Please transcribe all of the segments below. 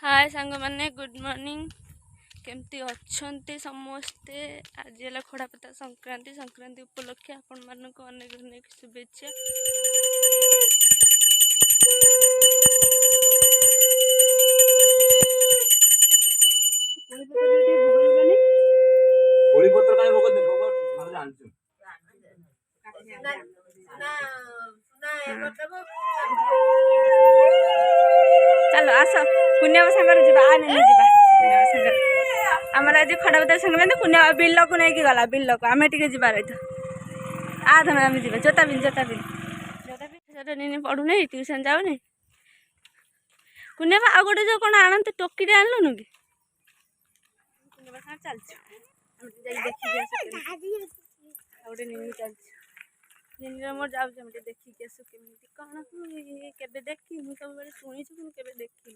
हाय सांग मैंने good morning केमती अच्छे समस्ते। आज है खड़ापता संक्रांति संक्रांति उपलक्षे आपण मानक अनेक अनेक शुभेच्छा। चलो आस कुनिया सागर जी आमर आज खड़ापता संक्रांति कुनिया बिल को नहीं गला बिल को आम टे जा रही आ धन आम जा जोता बिन पढ़ुन ट्यूशन जाऊनी कुनिया आ गए जो कौन आणते टोकी आणलुन कि चल गोटे निनी चल निनी मोर जाऊँ देखिक आसु केमी कौन के देखी मुझे सब शुणी के देखी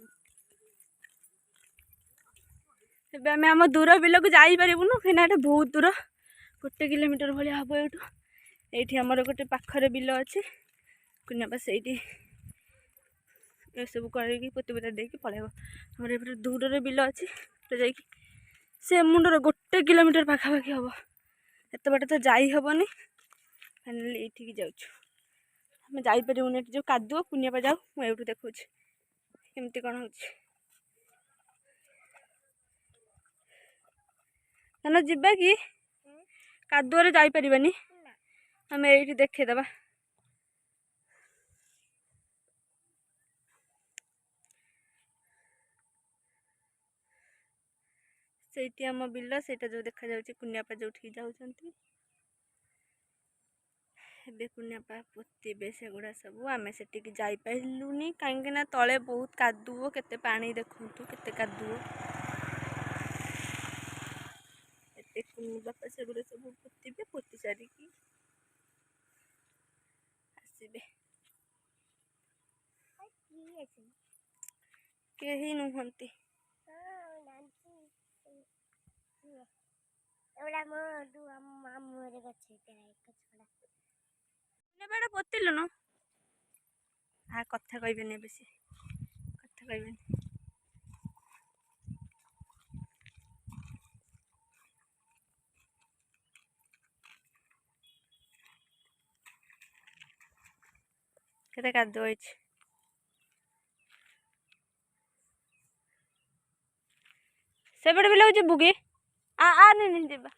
तेज आम आम दूर बिल को जापरूनु कहीं बहुत दूर 1 किलोमीटर भाया हम ये आमर गोटे पाखर बिल अच्छे कुनिया बस ये सब कर पोती पोता देकी पलैब आम ये दूर बिल अच्छे तो जा से मुंडर 1 किलोमीटर पाखापाखि हम एत बाट तो जाहबनी फाइनाली ये जाऊँ जापरूनि जो कादुओ कुनिया जाऊ मुझे देखा केमती कौन हो जा कि कादुअरे जापरबानी आम ये देखेदबा से आम बिल से जो देखा जाऊँ कुनियापा जो जाऊँगी कुनियापा पोते से गुड़ा सब आम से जापरूनि कहीं तले बहुत कादुओ केते पानी देखु केते कादुओ बापा से गुड़ा सब पोते पोती सारिकी आसबे कहीं नुहंती पोतिलु न आ कथा कहबेनि बेसी कथा कहबेनि केते कादुओ होइछ सेपटे बिल जीवु कि आ नहीं जीवा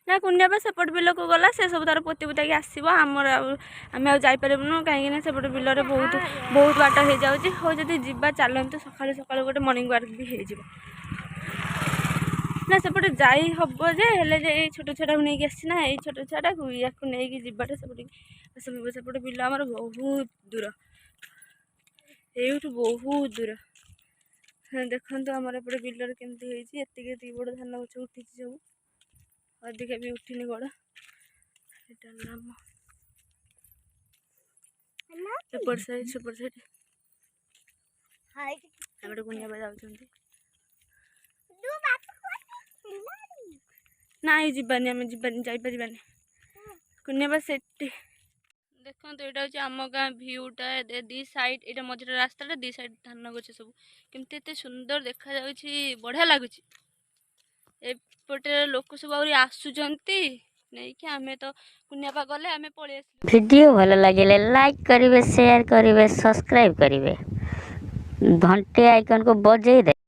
ना कुनिया सेपट बिल को गला से सब तार पोती पोता आसो आमर आम आईपारूनु कहीं सेपट बिल बहुत बहुत बाट हो जाऊँगी हो जब जा चलते सका सका गोटे मॉर्निंग वाक भी हो ना सेपटे जाई हम जे हेले जे छोट छुआ को नहीं आसी ना ये छोट छुआटा को या नहीं जीवाटा सेपटे बिल आमर बहुत दूर ये बहुत दूर देखो आमर एपटे बिलर केमती होती बड़ धान गच उठी सब अधिका भी उठिनी बड़ नाम एपट साइड सेपट साइड एपटे कुनिया जाऊँ ना जीवानी आम जीवानी जापरबानी कुनिया से देखो यहाँ हूँ आम गाँ भ्यूटा दी साइड ये मझे रास्ता दी साइड धान गछ सब केमती सुंदर देखा जाऊँगी बढ़िया लगुच एपटे लोक सब आसुचंती नहीं कि आमे तो कुनियापा गले आमे पळे वीडियो भल लगे लाइक करेंगे शेयर करेंगे सब्सक्राइब करेंगे घंटे आइकन को बजे दे।